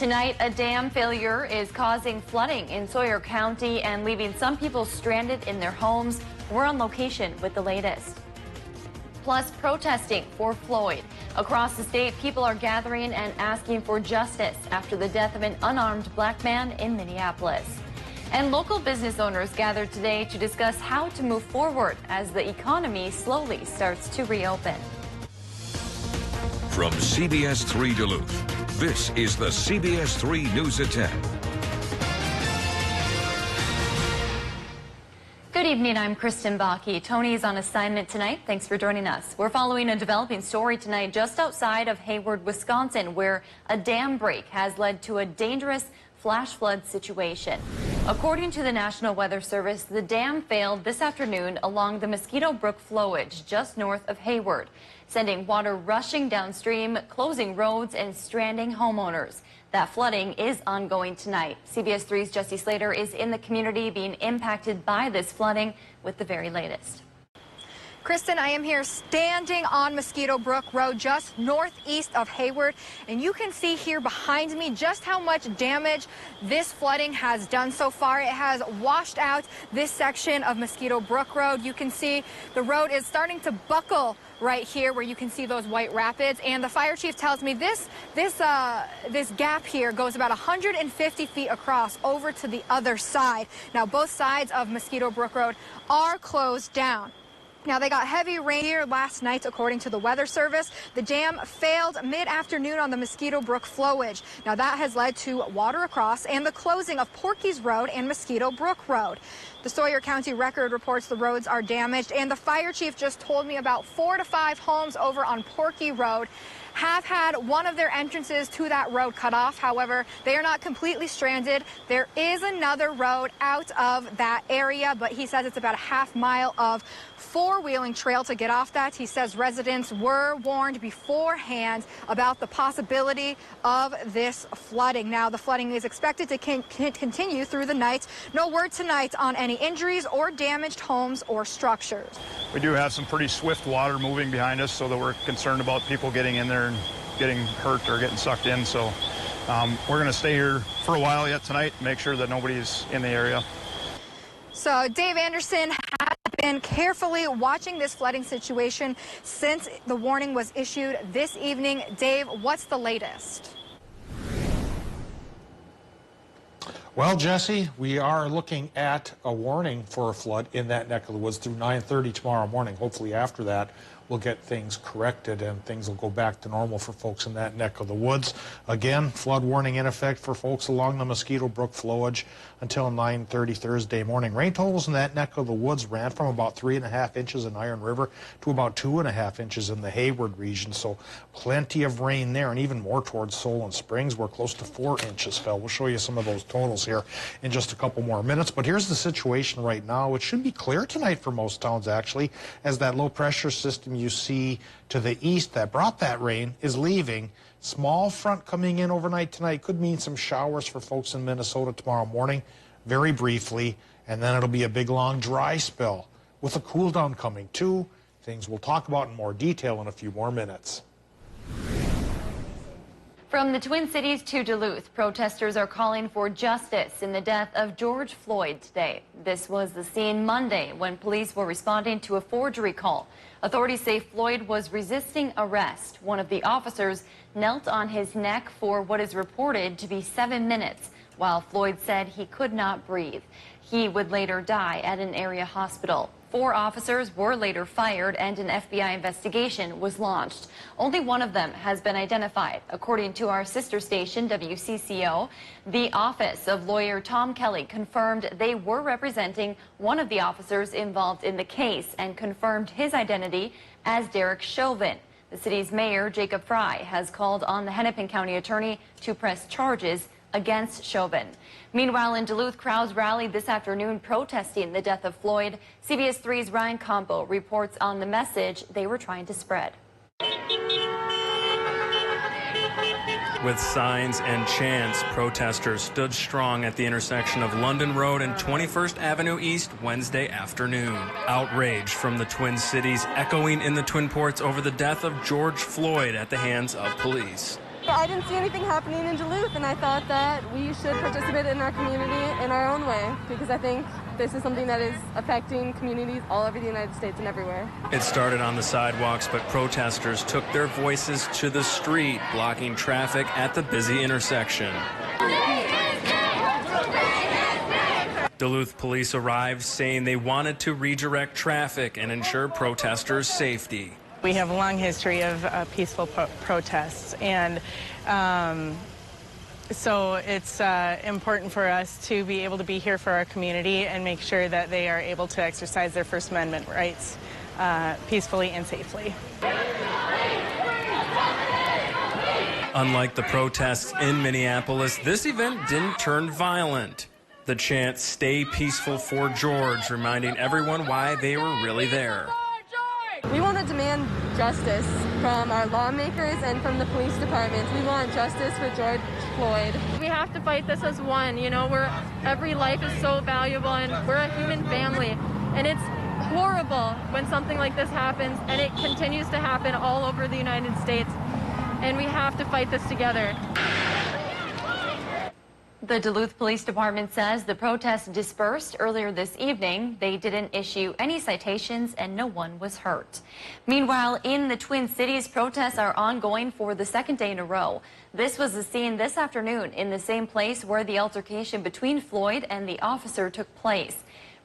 Tonight, a dam failure is causing flooding in Sawyer County and leaving some people stranded in their homes. We're on location with the latest. Plus, protesting for Floyd. Across the state, people are gathering and asking for justice after the death of an unarmed black man in Minneapolis. And local business owners gathered today to discuss how to move forward as the economy slowly starts to reopen. From CBS3 Duluth, this is the CBS3 News at 10. Good evening, I'm Kristen Bakke. Tony is on assignment tonight. Thanks for joining us. We're following a developing story tonight just outside of Hayward, Wisconsin, where a dam break has led to a dangerous flash flood situation. According to the National Weather Service, the dam failed this afternoon along the Mosquito Brook flowage just north of Hayward, sending water rushing downstream, closing roads and stranding homeowners. That flooding is ongoing tonight. CBS 3's Jesse Slater is in the community being impacted by this flooding with the very latest. Kristen, I am here standing on Mosquito Brook Road just northeast of Hayward, and you can see here behind me just how much damage this flooding has done so far. It has washed out this section of Mosquito Brook Road. You can see the road is starting to buckle right here where you can see those white rapids, and the fire chief tells me this gap here goes about 150 feet across over to the other side. Now both sides of Mosquito Brook Road are closed down. Now, they got heavy rain here last night, according to the Weather Service. The dam failed mid-afternoon on the Mosquito Brook flowage. Now, that has led to water across and the closing of Porky's Road and Mosquito Brook Road. The Sawyer County Record reports the roads are damaged, and the fire chief just told me about 4 to 5 homes over on Porky Road have had one of their entrances to that road cut off. However, they are not completely stranded. There is another road out of that area, but he says it's about a half-mile of four-wheeling trail to get off that. He says residents were warned beforehand about the possibility of this flooding. Now, the flooding is expected to continue through the night. No word tonight on any injuries or damaged homes or structures. We do have some pretty swift water moving behind us, so that we're concerned about people getting in there and getting hurt or getting sucked in. So we're going to stay here for a while yet tonight, make sure that nobody's in the area. So Dave Anderson has been carefully watching this flooding situation since the warning was issued this evening. Dave, what's the latest? Well, Jesse, we are looking at a warning for a flood in that neck of the woods through 9:30 tomorrow morning. Hopefully after that, we'll get things corrected and things will go back to normal for folks in that neck of the woods. Again, flood warning in effect for folks along the Mosquito Brook flowage until 9:30 Thursday morning. Rain totals in that neck of the woods ran from about 3.5 inches in Iron River to about 2.5 inches in the Hayward region. So plenty of rain there, and even more towards Solon Springs, where close to 4 inches fell. We'll show you some of those totals here in just a couple more minutes. But here's the situation right now. It should be clear tonight for most towns, actually, as that low pressure system you see to the east that brought that rain is leaving. Small front coming in overnight tonight could mean some showers for folks in Minnesota tomorrow morning, very briefly, and then it'll be a big long dry spell with a cool down coming too. Things we'll talk about in more detail in a few more minutes. From the Twin Cities to Duluth, protesters are calling for justice in the death of George Floyd today. This was the scene Monday when police were responding to a forgery call. Authorities say Floyd was resisting arrest. One of the officers knelt on his neck for what is reported to be 7 minutes, while Floyd said he could not breathe. He would later die at an area hospital. 4 officers were later fired and an FBI investigation was launched. Only one of them has been identified. According to our sister station, WCCO, the office of lawyer Tom Kelly confirmed they were representing one of the officers involved in the case and confirmed his identity as Derek Chauvin. The city's mayor, Jacob Fry, has called on the Hennepin County attorney to press charges against Chauvin. Meanwhile, in Duluth, crowds rallied this afternoon protesting the death of Floyd. CBS 3's Ryan Campo reports on the message they were trying to spread. With signs and chants, protesters stood strong at the intersection of London Road and 21st Avenue East Wednesday afternoon. Outrage from the Twin Cities echoing in the Twin Ports over the death of George Floyd at the hands of police. I didn't see anything happening in Duluth, and I thought that we should participate in our community in our own way, because I think this is something that is affecting communities all over the United States and everywhere. It started on the sidewalks, but protesters took their voices to the street, blocking traffic at the busy intersection. Duluth police arrived saying they wanted to redirect traffic and ensure protesters' safety. We have a long history of peaceful protests, and so it's important for us to be able to be here for our community and make sure that they are able to exercise their First Amendment rights peacefully and safely. Unlike the protests in Minneapolis, this event didn't turn violent. The chant, "Stay peaceful for George," reminding everyone why they were really there. We want to demand justice from our lawmakers and from the police departments. We want justice for George Floyd. We have to fight this as one. You know, every life is so valuable, and we're a human family. And it's horrible when something like this happens, and it continues to happen all over the United States. And we have to fight this together. The Duluth Police Department says the protests dispersed earlier this evening. They didn't issue any citations and no one was hurt. Meanwhile, in the Twin Cities, protests are ongoing for the second day in a row. This was the scene this afternoon in the same place where the altercation between Floyd and the officer took place.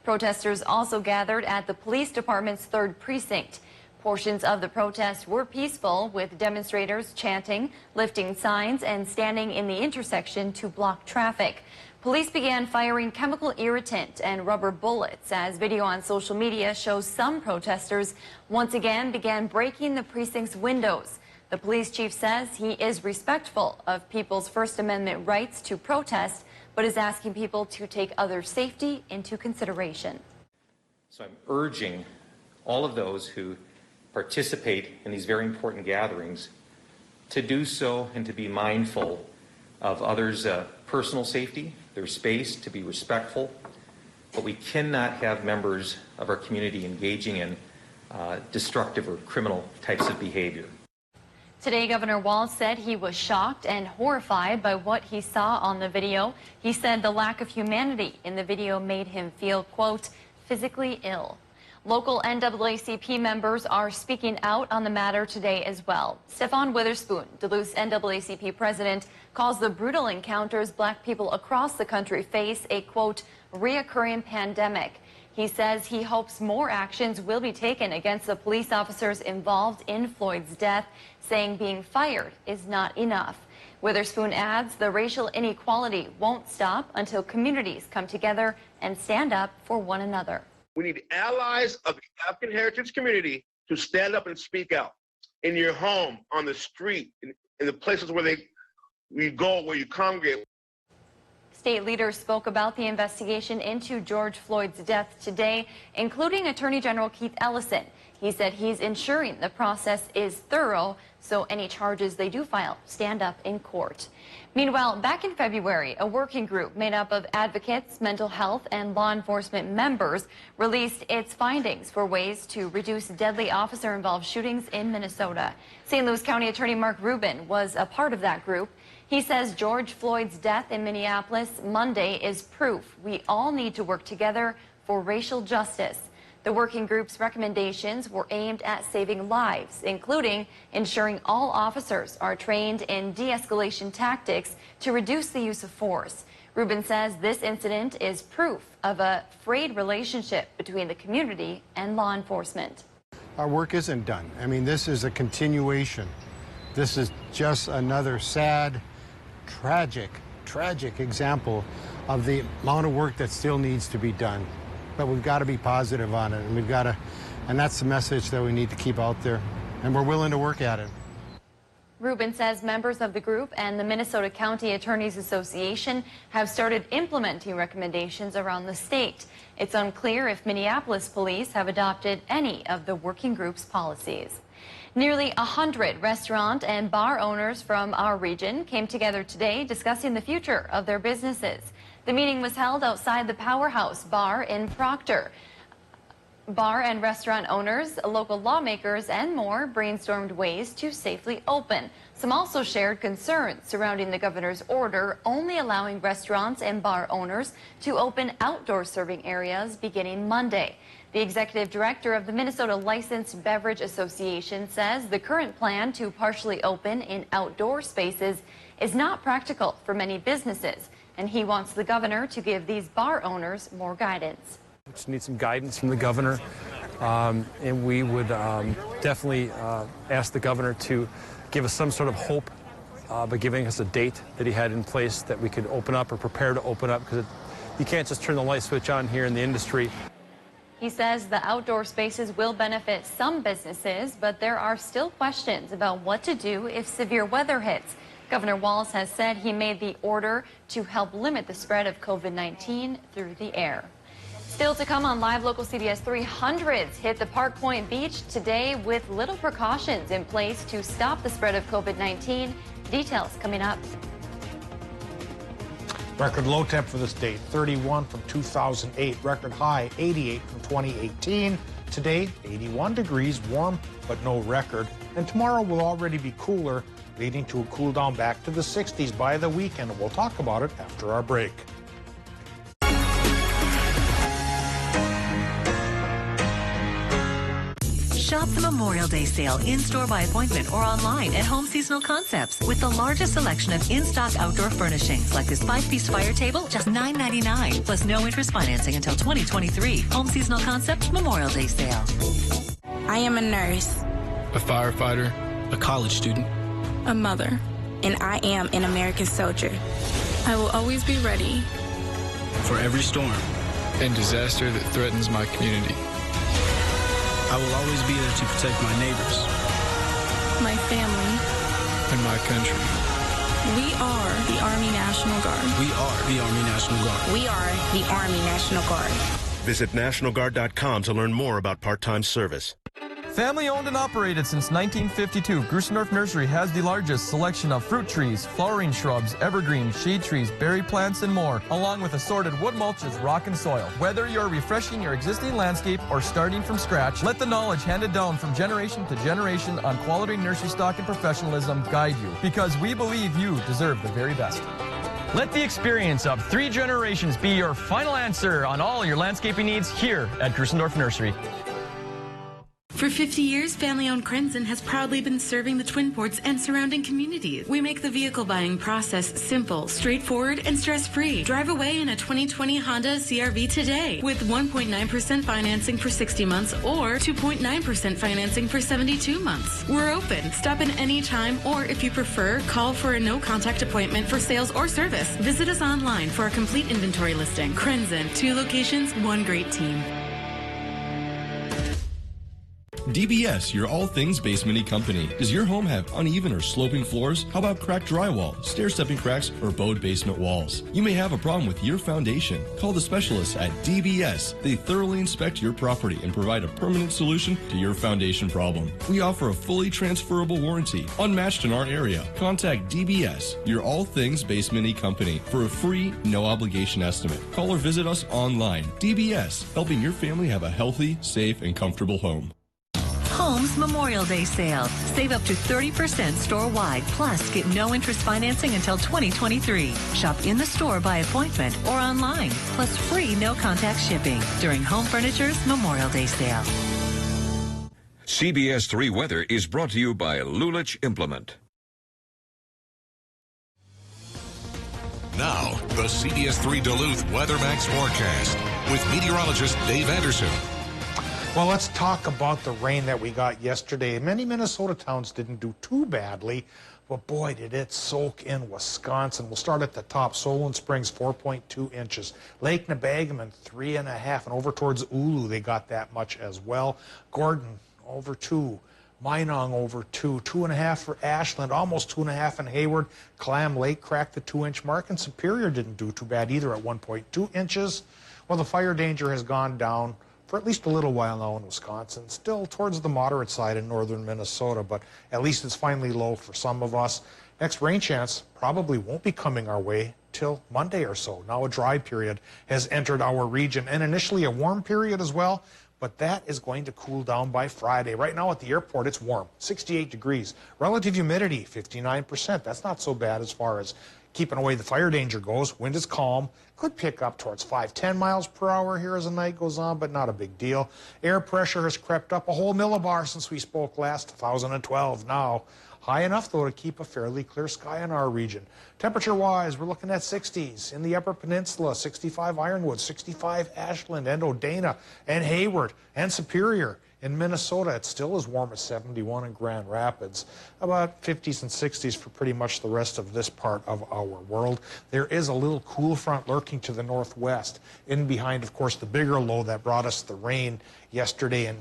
Protesters also gathered at the police department's 3rd precinct. Portions of the protest were peaceful, with demonstrators chanting, lifting signs, and standing in the intersection to block traffic. Police began firing chemical irritant and rubber bullets as video on social media shows some protesters once again began breaking the precinct's windows. The police chief says he is respectful of people's First Amendment rights to protest, but is asking people to take others' safety into consideration. So I'm urging all of those who participate in these very important gatherings to do so and to be mindful of others' personal safety, their space, to be respectful. But we cannot have members of our community engaging in destructive or criminal types of behavior. Today, Governor Walz said he was shocked and horrified by what he saw on the video. He said the lack of humanity in the video made him feel, quote, physically ill. Local NAACP members are speaking out on the matter today as well. Stefan Witherspoon, Duluth's NAACP president, calls the brutal encounters black people across the country face a, quote, reoccurring pandemic. He says he hopes more actions will be taken against the police officers involved in Floyd's death, saying being fired is not enough. Witherspoon adds the racial inequality won't stop until communities come together and stand up for one another. We need allies of the African heritage community to stand up and speak out in your home, on the street, in the places where you go, where you congregate. State leaders spoke about the investigation into George Floyd's death today, including Attorney General Keith Ellison. He said he's ensuring the process is thorough, so any charges they do file stand up in court. Meanwhile, back in February, a working group made up of advocates, mental health, and law enforcement members released its findings for ways to reduce deadly officer-involved shootings in Minnesota. St. Louis County Attorney Mark Rubin was a part of that group. He says George Floyd's death in Minneapolis Monday is proof we all need to work together for racial justice. The working group's recommendations were aimed at saving lives, including ensuring all officers are trained in de-escalation tactics to reduce the use of force. Rubin says this incident is proof of a frayed relationship between the community and law enforcement. Our work isn't done. I mean, this is a continuation. This is just another sad, tragic example of the amount of work that still needs to be done. But we've got to be positive on it, and that's the message that we need to keep out there, and we're willing to work at it. Rubin says members of the group and the Minnesota County Attorneys Association have started implementing recommendations around the state. It's unclear if Minneapolis police have adopted any of the working group's policies. Nearly 100 restaurant and bar owners from our region came together today discussing the future of their businesses. The meeting was held outside the Powerhouse Bar in Proctor. Bar and restaurant owners, local lawmakers, and more brainstormed ways to safely open. Some also shared concerns surrounding the governor's order only allowing restaurants and bar owners to open outdoor serving areas beginning Monday. The executive director of the Minnesota Licensed Beverage Association says the current plan to partially open in outdoor spaces is not practical for many businesses, and he wants the governor to give these bar owners more guidance. We just need some guidance from the governor, and we would definitely ask the governor to give us some sort of hope by giving us a date that he had in place that we could open up or prepare to open up, because you can't just turn the light switch on here in the industry. He says the outdoor spaces will benefit some businesses, but there are still questions about what to do if severe weather hits. Governor Walz has said he made the order to help limit the spread of COVID-19 through the air. Still to come on Live Local CBS 3, hundreds hit the Park Point Beach today with little precautions in place to stop the spread of COVID-19. Details coming up. Record low temp for this date, 31 from 2008. Record high, 88 from 2018. Today, 81 degrees, warm but no record. And tomorrow will already be cooler, leading to a cool down back to the 60s by the weekend. We'll talk about it after our break. Shop the Memorial Day sale in-store by appointment or online at Home Seasonal Concepts with the largest selection of in-stock outdoor furnishings like this 5-piece fire table, just $9.99, plus no interest financing until 2023. Home Seasonal Concepts Memorial Day sale. I am a nurse, a firefighter, a college student, a mother, and I am an American soldier. I will always be ready for every storm and disaster that threatens my community. I will always be there to protect my neighbors, my family, and my country. We are the Army National Guard. We are the Army National Guard. We are the Army National Guard. Visit nationalguard.com to learn more about part-time service. Family owned and operated since 1952, Grusendorf Nursery has the largest selection of fruit trees, flowering shrubs, evergreens, shade trees, berry plants, and more, along with assorted wood mulches, rock and soil. Whether you're refreshing your existing landscape or starting from scratch, let the knowledge handed down from generation to generation on quality nursery stock and professionalism guide you, because we believe you deserve the very best. Let the experience of 3 generations be your final answer on all your landscaping needs here at Grusendorf Nursery. For 50 years, family-owned Crenson has proudly been serving the Twin Ports and surrounding communities. We make the vehicle buying process simple, straightforward, and stress-free. Drive away in a 2020 Honda CR-V today with 1.9% financing for 60 months or 2.9% financing for 72 months. We're open. Stop in any time, or if you prefer, call for a no-contact appointment for sales or service. Visit us online for a complete inventory listing. Crenson, 2 locations, 1 great team. DBS, your all things basement-y company. Does your home have uneven or sloping floors? How about cracked drywall, stair-stepping cracks, or bowed basement walls? You may have a problem with your foundation. Call the specialists at DBS. They thoroughly inspect your property and provide a permanent solution to your foundation problem. We offer a fully transferable warranty, unmatched in our area. Contact DBS, your all things basement-y company, for a free, no-obligation estimate. Call or visit us online. DBS, helping your family have a healthy, safe, and comfortable home. Home's Memorial Day sale. Save up to 30% store-wide, plus get no interest financing until 2023. Shop in the store by appointment or online, plus free no-contact shipping during Home Furniture's Memorial Day sale. CBS 3 weather is brought to you by Lulich Implement. Now, the CBS 3 Duluth Weather Max forecast with meteorologist Dave Anderson. Well, let's talk about the rain that we got yesterday. Many Minnesota towns didn't do too badly, but boy, did it soak in Wisconsin. We'll start at the top. Solon Springs, 4.2 inches. Lake Nebagamon, 3.5, and over towards Ulu, they got that much as well. Gordon, over 2. Minong, over 2. 2.5 for Ashland, almost 2.5 in Hayward. Clam Lake cracked the 2-inch mark, and Superior didn't do too bad either at 1.2 inches. Well, the fire danger has gone down for at least a little while now in Wisconsin. Still towards the moderate side in northern Minnesota, but at least it's finally low for some of us. Next rain chance probably won't be coming our way till Monday or so. Now a dry period has entered our region, and initially a warm period as well, but that is going to cool down by Friday. Right now at the airport, it's warm, 68 degrees. Relative humidity, 59%. That's not so bad as far as keeping away the fire danger goes. Wind is calm. Could pick up towards 5-10 miles per hour here as the night goes on, but not a big deal. Air pressure has crept up a whole millibar since we spoke last, 1,012 now. High enough, though, to keep a fairly clear sky in our region. Temperature-wise, we're looking at 60s in the Upper Peninsula, 65 Ironwood, 65 Ashland and Odana and Hayward and Superior. In Minnesota, it's still as warm as 71 in Grand Rapids, about 50s and 60s for pretty much the rest of this part of our world. There is a little cool front lurking to the northwest, in behind, of course, the bigger low that brought us the rain yesterday and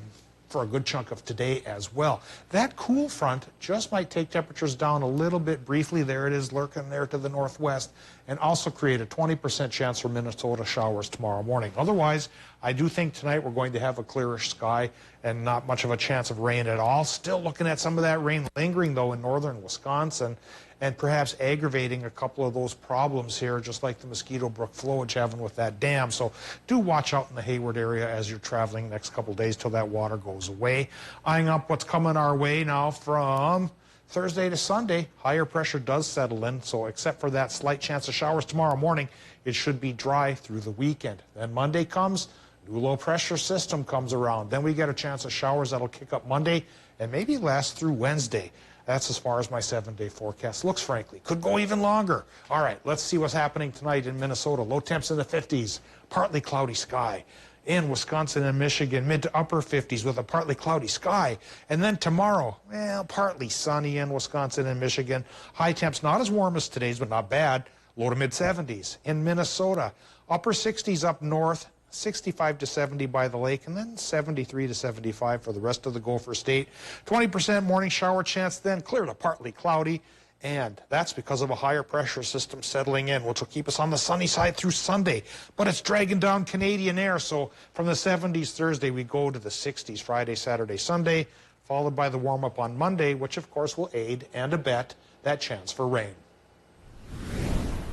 for a good chunk of today as well. That cool front just might take temperatures down a little bit briefly. There it is lurking there to the northwest, and also create a 20% chance for Minnesota showers tomorrow morning. Otherwise, I do think tonight we're going to have a clearish sky and not much of a chance of rain at all. Still looking at some of that rain lingering, though, in northern Wisconsin, and perhaps aggravating a couple of those problems here, just like the Mosquito Brook flowage having with that dam. So do watch out in the Hayward area as you're traveling the next couple of days till that water goes away. Eyeing up what's coming our way now from Thursday to Sunday, higher pressure does settle in, so except for that slight chance of showers tomorrow morning, it should be dry through the weekend. Then Monday comes, new low pressure system comes around. Then we get a chance of showers that'll kick up Monday and maybe last through Wednesday. That's as far as my 7-day forecast looks, frankly. Could go even longer. All right, let's see what's happening tonight in Minnesota. Low temps in the 50s, partly cloudy sky. In Wisconsin and Michigan, mid to upper 50s with a partly cloudy sky. And then tomorrow, well, partly sunny in Wisconsin and Michigan. High temps not as warm as today's, but not bad. Low to mid 70s. In Minnesota, upper 60s up north, 65 to 70 by the lake, and then 73 to 75 for the rest of the Gopher State. 20% morning shower chance, then clear to partly cloudy, and that's because of a higher pressure system settling in, which will keep us on the sunny side through Sunday. But it's dragging down Canadian air, so from the 70s Thursday, we go to the 60s Friday, Saturday, Sunday, followed by the warm-up on Monday, which of course will aid and abet that chance for rain.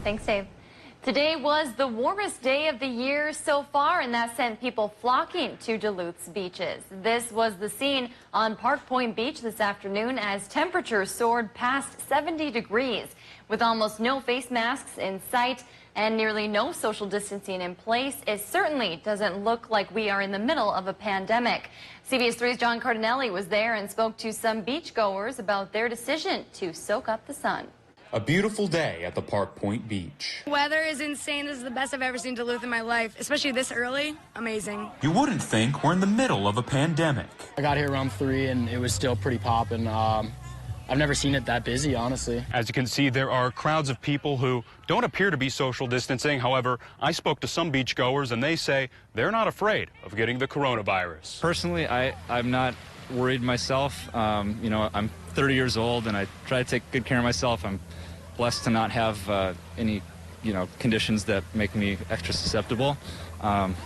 Thanks, Dave. Today was the warmest day of the year so far, and that sent people flocking to Duluth's beaches. This was the scene on Park Point Beach this afternoon as temperatures soared past 70 degrees. With almost no face masks in sight and nearly no social distancing in place, it certainly doesn't look like we are in the middle of a pandemic. CBS3's John Cardinelli was there and spoke to some beachgoers about their decision to soak up the sun. A beautiful day at the Park Point Beach. Weather is insane. This is the best I've ever seen Duluth in my life, especially this early. Amazing. You wouldn't think we're in the middle of a pandemic. I got here around 3 and it was still pretty popping. I've never seen it that busy, honestly. As you can see, there are crowds of people who don't appear to be social distancing. However, I spoke to some beachgoers and they say they're not afraid of getting the coronavirus. Personally, I'm not worried myself. You know, I'm 30 years old and I try to take good care of myself. I'm blessed to not have any, conditions that make me extra susceptible.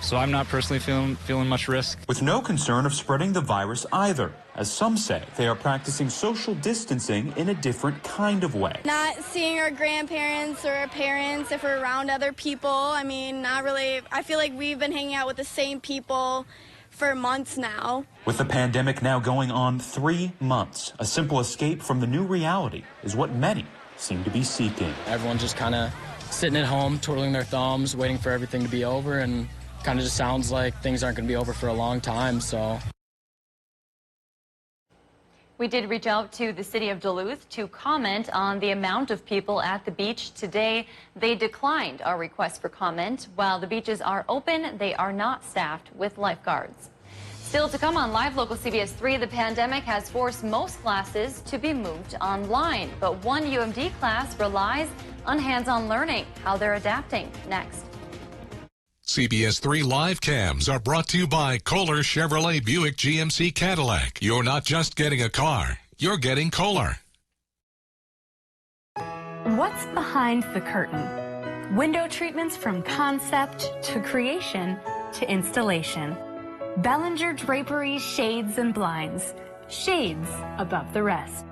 So I'm not personally feeling much risk. With no concern of spreading the virus either, as some say they are practicing social distancing in a different kind of way. Not seeing our grandparents or our parents if we're around other people. I mean, not really. I feel like we've been hanging out with the same people for months now. With the pandemic now going on 3 months, a simple escape from the new reality is what many seem to be seeking. Everyone's just kind of sitting at home, twiddling their thumbs, waiting for everything to be over, and kind of just sounds like things aren't going to be over for a long time, so. We did reach out to the city of Duluth to comment on the amount of people at the beach today. They declined our request for comment. While the beaches are open, they are not staffed with lifeguards. Still to come on Live Local CBS 3, the pandemic has forced most classes to be moved online. But one UMD class relies on hands-on learning. How they're adapting. Next. CBS 3 live cams are brought to you by Kohler Chevrolet Buick GMC Cadillac. You're not just getting a car, you're getting Kohler. What's behind the curtain? Window treatments from concept to creation to installation. Bellinger Drapery Shades and Blinds. Shades above the rest.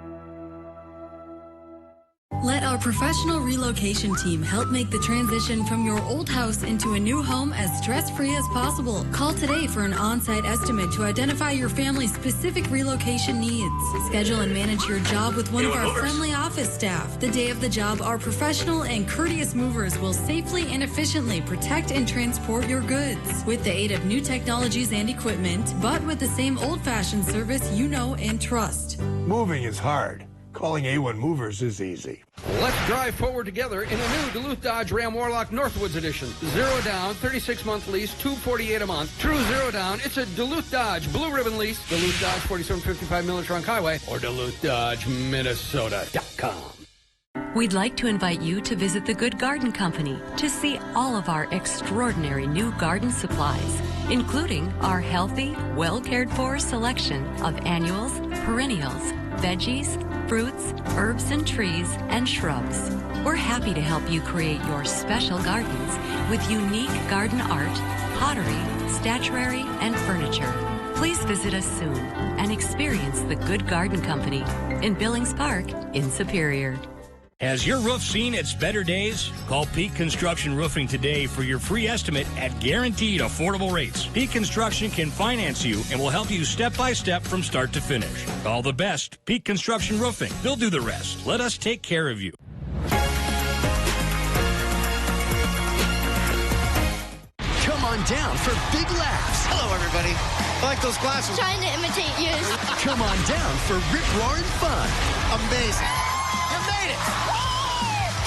Let our professional relocation team help make the transition from your old house into a new home as stress-free as possible. Call today for an on-site estimate to identify your family's specific relocation needs. Schedule and manage your job with one of our friendly office staff. The day of the job, our professional and courteous movers will safely and efficiently protect and transport your goods with the aid of new technologies and equipment, but with the same old-fashioned service you know and trust. Moving is hard. Calling A1 Movers is easy. Let's drive forward together in a new Duluth Dodge Ram Warlock Northwoods edition. 0 down, 36-month lease, $248 a month. True 0 down. It's a Duluth Dodge Blue Ribbon lease. Duluth Dodge 4755 Miller Trunk Highway or DuluthDodgeMinnesota.com. We'd like to invite you to visit the Good Garden Company to see all of our extraordinary new garden supplies, including our healthy, well-cared-for selection of annuals, perennials, veggies, fruits, herbs and trees, and shrubs. We're happy to help you create your special gardens with unique garden art, pottery, statuary, and furniture. Please visit us soon and experience the Good Garden Company in Billings Park in Superior. Has your roof seen its better days? Call Peak Construction Roofing today for your free estimate at guaranteed affordable rates. Peak Construction can finance you and will help you step by step from start to finish. Call the best, Peak Construction Roofing. They'll do the rest. Let us take care of you. Come on down for big laughs. Hello, everybody. I like those glasses. Trying to imitate you. Come on down for rip-roaring fun. Amazing. You made it.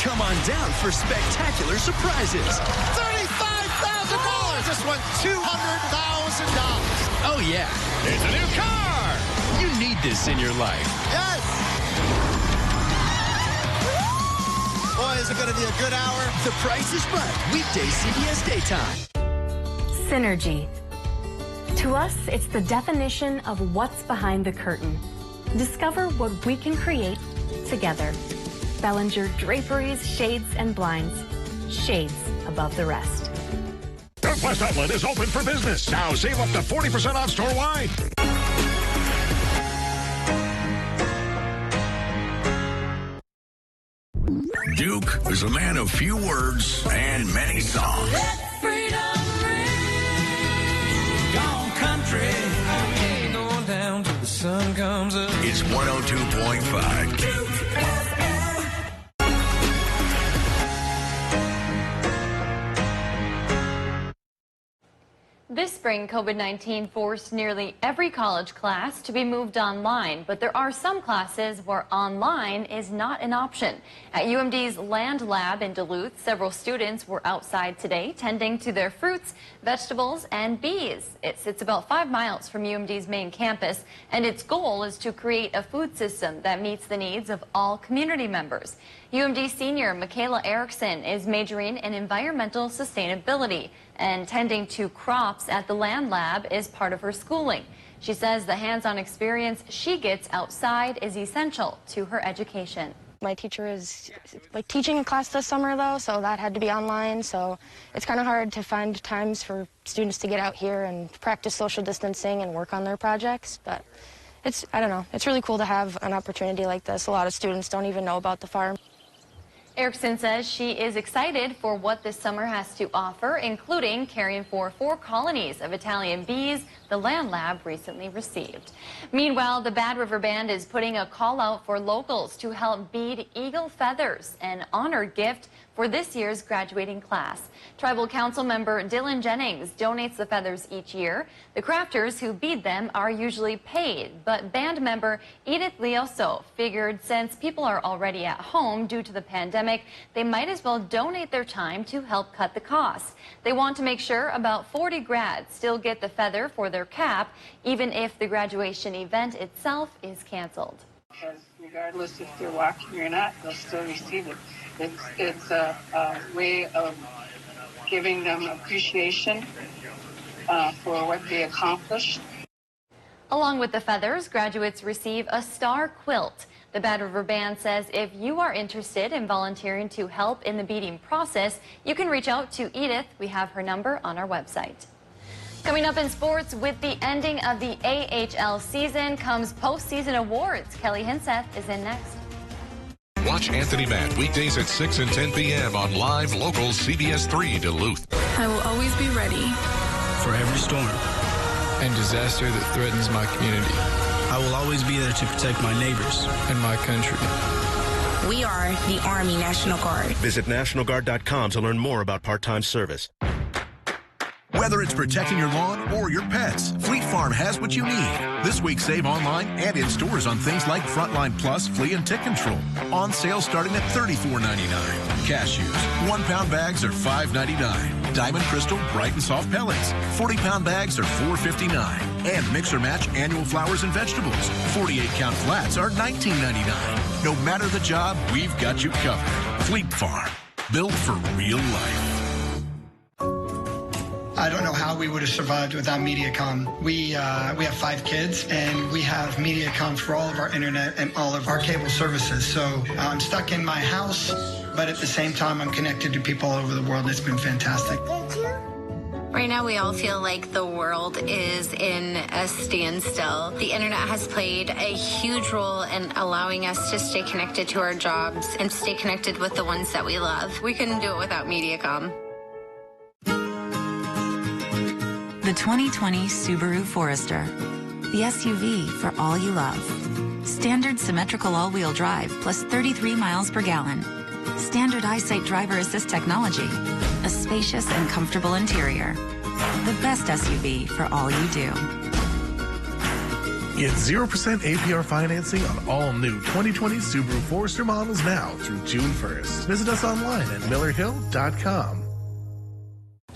Come on down for spectacular surprises. $35,000. Just won $200,000. Oh, yeah. It's a new car. You need this in your life. Yes. Boy, is it going to be a good hour. The Price is Right. Weekday CBS Daytime. Synergy. To us, it's the definition of what's behind the curtain. Discover what we can create together. Bellinger Draperies, Shades, and Blinds. Shades above the rest. Northwest Outlet is open for business. Now save up to 40% off store-wide. Duke is a man of few words and many songs. Let freedom ring. Gone country. Going down till the sun comes up. It's 102.5. Duke. This spring, COVID-19 forced nearly every college class to be moved online, but there are some classes where online is not an option. At UMD's Land Lab in Duluth, several students were outside today tending to their fruits, vegetables, and bees. It sits about 5 miles from UMD's main campus, and its goal is to create a food system that meets the needs of all community members. UMD senior Michaela Erickson is majoring in environmental sustainability, and tending to crops at the Land Lab is part of her schooling. She says the hands-on experience she gets outside is essential to her education. My teacher is teaching a class this summer though, so that had to be online, so it's kind of hard to find times for students to get out here and practice social distancing and work on their projects, but I don't know, it's really cool to have an opportunity like this. A lot of students don't even know about the farm. Erickson says she is excited for what this summer has to offer, including caring for 4 colonies of Italian bees the Land Lab recently received. Meanwhile, the Bad River Band is putting a call out for locals to help bead eagle feathers, an honored gift for this year's graduating class. Tribal Council member Dylan Jennings donates the feathers each year. The crafters who bead them are usually paid, but band member Edith Leoso figured since people are already at home due to the pandemic, they might as well donate their time to help cut the costs. They want to make sure about 40 grads still get the feather for their cap, even if the graduation event itself is canceled. Because regardless if they're walking or not, they'll still receive it. It's a way of giving them appreciation for what they accomplished. Along with the feathers, graduates receive a star quilt. The Bad River Band says if you are interested in volunteering to help in the beading process, you can reach out to Edith. We have her number on our website. Coming up in sports, with the ending of the AHL season comes postseason awards. Kelly Hinseth is in next. Watch Anthony Matt weekdays at 6 and 10 p.m. on live local CBS3 Duluth. I will always be ready For every storm and disaster that threatens my community. I will always be there to protect my neighbors and my country. We are the Army National Guard. Visit NationalGuard.com to learn more about part-time service. Whether it's protecting your lawn or your pets, Fleet Farm has what you need. This week, save online and in stores on things like Frontline Plus flea and tick control. On sale starting at $34.99. Cashews, 1-pound bags are $5.99. Diamond Crystal Bright and Soft Pellets, 40-pound bags are $4.59. And Mix or Match annual flowers and vegetables, 48-count flats are $19.99. No matter the job, we've got you covered. Fleet Farm, built for real life. I don't know how we would have survived without Mediacom. We have 5 kids, and we have Mediacom for all of our internet and all of our cable services. So I'm stuck in my house, but at the same time, I'm connected to people all over the world. It's been fantastic. Right now, we all feel like the world is in a standstill. The internet has played a huge role in allowing us to stay connected to our jobs and stay connected with the ones that we love. We couldn't do it without Mediacom. The 2020 Subaru Forester. The SUV for all you love. Standard symmetrical all-wheel drive plus 33 miles per gallon. Standard EyeSight driver assist technology. A spacious and comfortable interior. The best SUV for all you do. Get 0% APR financing on all new 2020 Subaru Forester models now through June 1st. Visit us online at millerhill.com.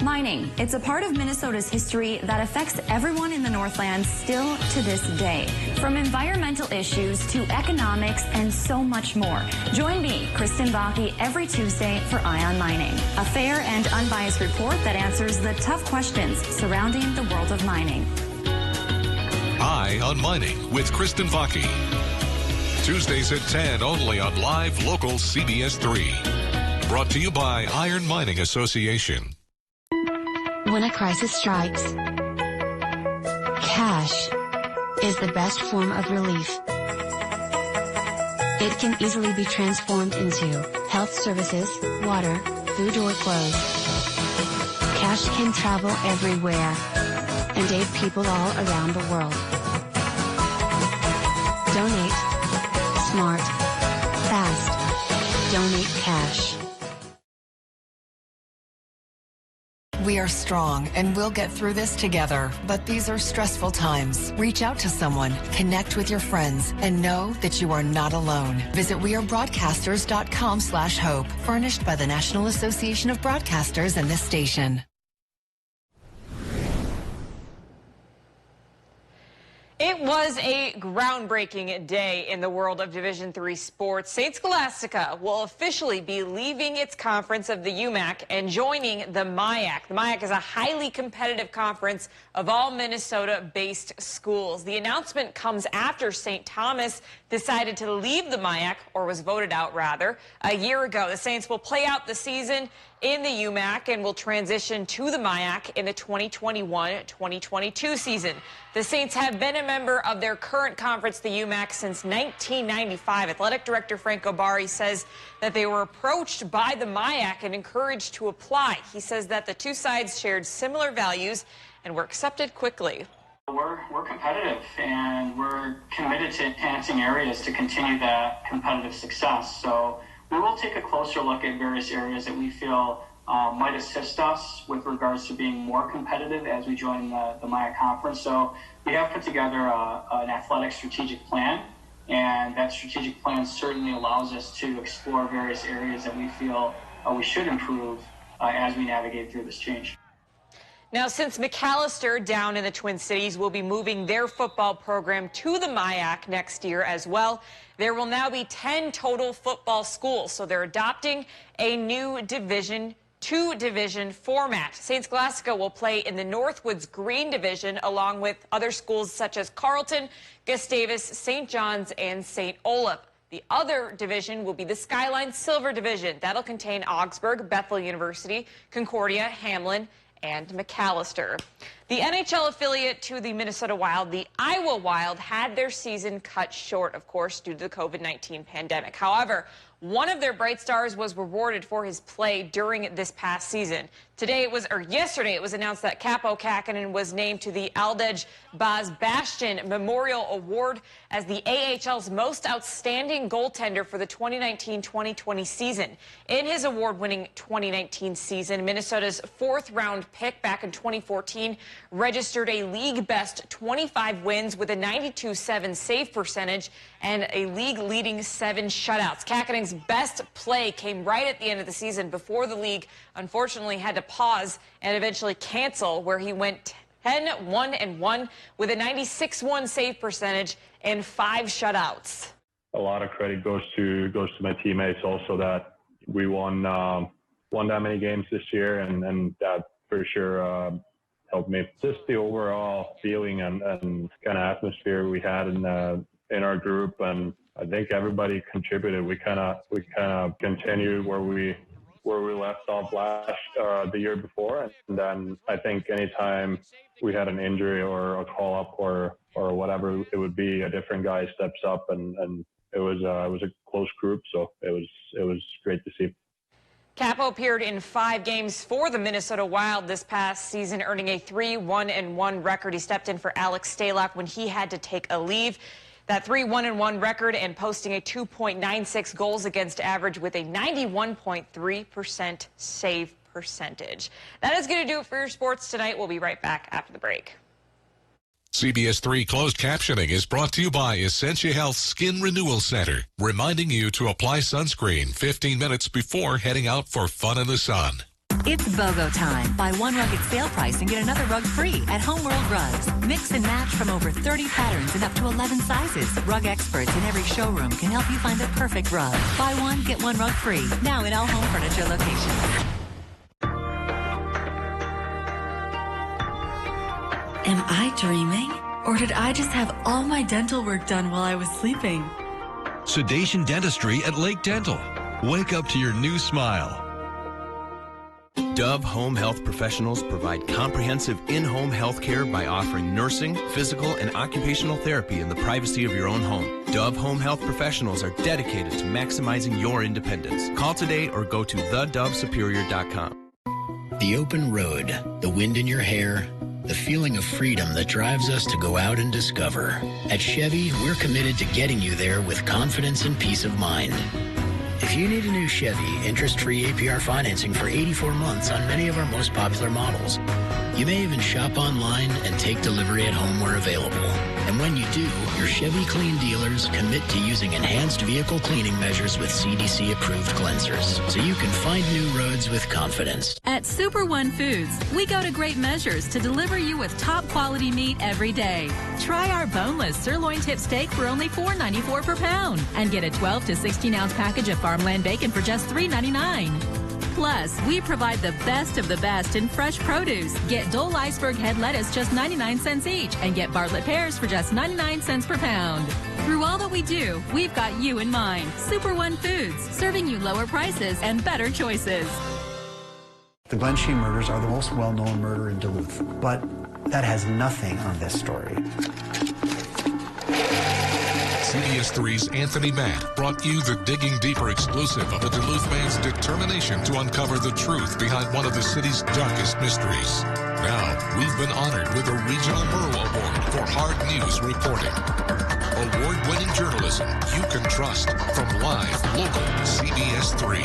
Mining. It's a part of Minnesota's history that affects everyone in the Northland still to this day. From environmental issues to economics and so much more. Join me, Kristen Bakke, every Tuesday for Eye on Mining. A fair and unbiased report that answers the tough questions surrounding the world of mining. Eye on Mining with Kristen Bakke. Tuesdays at 10 only on live local CBS3. Brought to you by Iron Mining Association. When a crisis strikes, cash is the best form of relief. It can easily be transformed into health services, water, food, or clothes. Cash can travel everywhere and aid people all around the world. Donate. Smart. Fast. Donate cash. We are strong and we'll get through this together, but these are stressful times. Reach out to someone, connect with your friends, and know that you are not alone. Visit wearebroadcasters.com/hope, furnished by the National Association of Broadcasters and this station. It was a groundbreaking day in the world of Division III sports. St. Scholastica will officially be leaving its conference of the UMAC and joining the MIAC. The MIAC is a highly competitive conference of all Minnesota-based schools. The announcement comes after St. Thomas decided to leave the MIAC, or was voted out rather, a year ago. The Saints will play out the season in the UMAC and will transition to the MIAC in the 2021-2022 season. The Saints have been a member of their current conference, the UMAC, since 1995. Athletic Director Frank Obari says that they were approached by the MIAC and encouraged to apply. He says that the two sides shared similar values and were accepted quickly. We're competitive, and we're committed to enhancing areas to continue that competitive success. So we will take a closer look at various areas that we feel might assist us with regards to being more competitive as we join the MIAC conference. So we have put together an athletic strategic plan, and that strategic plan certainly allows us to explore various areas that we feel we should improve as we navigate through this change. Now, since McAllister down in the Twin Cities will be moving their football program to the MIAC next year as well, there will now be 10 total football schools. So they're adopting a new Division II division format. St. Scholastica will play in the Northwoods Green Division along with other schools such as Carleton, Gustavus, St. John's, and St. Olaf. The other division will be the Skyline Silver Division. That'll contain Augsburg, Bethel University, Concordia, Hamlin, and McAllister. The NHL affiliate to the Minnesota Wild, the Iowa Wild, had their season cut short, of course, due to the COVID-19 pandemic. However, One of their bright stars was rewarded for his play during this past season. Yesterday it was announced that Capo Kakinen was named to the Aldej Bazbastian Memorial Award as the AHL's most outstanding goaltender for the 2019-2020 season. In his award-winning 2019 season, Minnesota's fourth-round pick back in 2014 registered a league-best 25 wins with a 92.7 save percentage and a league-leading 7 shutouts. Kakinen's best play came right at the end of the season before the league unfortunately had to pause and eventually cancel, where he went 10-1-1 with a 96.1 save percentage and 5 shutouts. A lot of credit goes to my teammates also, that we won that many games this year, and that for sure helped me. Just the overall feeling and kind of atmosphere we had in our group, and I think everybody contributed. We kind of continued where we left off the year before, and then I think anytime we had an injury or a call up or whatever it would be, a different guy steps up, and it was a close group, so it was great to see. Capo appeared in 5 games for the Minnesota Wild this past season, earning a 3-1-1 record. He stepped in for Alex Stalock when he had to take a leave. That 3-1-1 record and posting a 2.96 goals against average with a 91.3% save percentage. That is going to do it for your sports tonight. We'll be right back after the break. CBS3 Closed Captioning is brought to you by Essentia Health Skin Renewal Center, reminding you to apply sunscreen 15 minutes before heading out for fun in the sun. It's BOGO time. Buy one rug at sale price and get another rug free at Homeworld Rugs. Mix and match from over 30 patterns and up to 11 sizes. Rug experts in every showroom can help you find the perfect rug. Buy one, get one rug free. Now in all home furniture locations. Am I dreaming? Or did I just have all my dental work done while I was sleeping? Sedation Dentistry at Lake Dental. Wake up to your new smile. Dove Home Health Professionals provide comprehensive in-home health care by offering nursing, physical, and occupational therapy in the privacy of your own home. Dove Home Health Professionals are dedicated to maximizing your independence. Call today or go to thedovesuperior.com. The open road, the wind in your hair, the feeling of freedom that drives us to go out and discover. At Chevy, we're committed to getting you there with confidence and peace of mind. If you need a new Chevy, interest-free APR financing for 84 months on many of our most popular models. You may even shop online and take delivery at home where available. And when you do, your Chevy Clean dealers commit to using enhanced vehicle cleaning measures with CDC-approved cleansers, so you can find new roads with confidence. At Super One Foods, we go to great measures to deliver you with top quality meat every day. Try our boneless sirloin tip steak for only $4.94 per pound, and get a 12 to 16 ounce package of farmland bacon for just $3.99. Plus, we provide the best of the best in fresh produce. Get Dole iceberg head lettuce just 99 cents each, and get Bartlett pears for just 99 cents per pound. Through all that we do, we've got you in mind. Super One Foods, serving you lower prices and better choices. The Glen Sheen murders are the most well-known murder in Duluth, but that has nothing on this story. CBS3's Anthony Matt brought you the Digging Deeper exclusive of a Duluth man's determination to uncover the truth behind one of the city's darkest mysteries. Now, we've been honored with a Regional Murrow Award for hard news reporting. Award-winning journalism you can trust from live, local CBS3.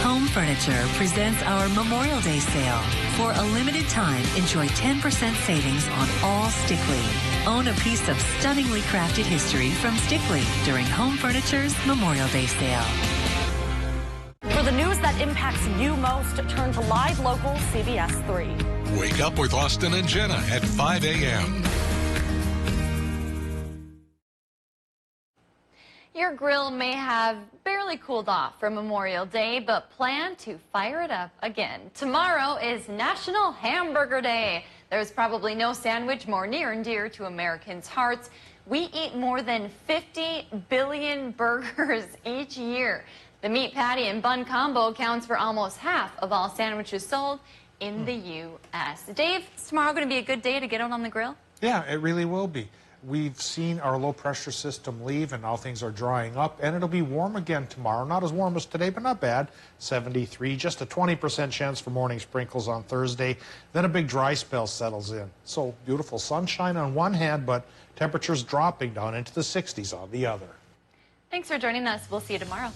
Home Furniture presents our Memorial Day sale. For a limited time, enjoy 10% savings on all Stickley. Own a piece of stunningly crafted history from Stickley during Home Furniture's Memorial Day sale. For the news that impacts you most, turn to live local CBS 3. Wake up with Austin and Jenna at 5 a.m. Your grill may have barely cooled off for Memorial Day, but plan to fire it up again. Tomorrow is National Hamburger Day. There's probably no sandwich more near and dear to Americans' hearts. We eat more than 50 billion burgers each year. The meat patty and bun combo accounts for almost half of all sandwiches sold in the U.S. Dave, is tomorrow going to be a good day to get out on the grill? Yeah, it really will be. we've seen our low pressure system leave, and now things are drying up, and it'll be warm again tomorrow. Not as warm as today, but not bad. 73, just a 20% chance for morning sprinkles on Thursday. Then a big dry spell settles in. So beautiful sunshine on one hand, but temperatures dropping down into the 60s on the other. Thanks for joining us. We'll see you tomorrow.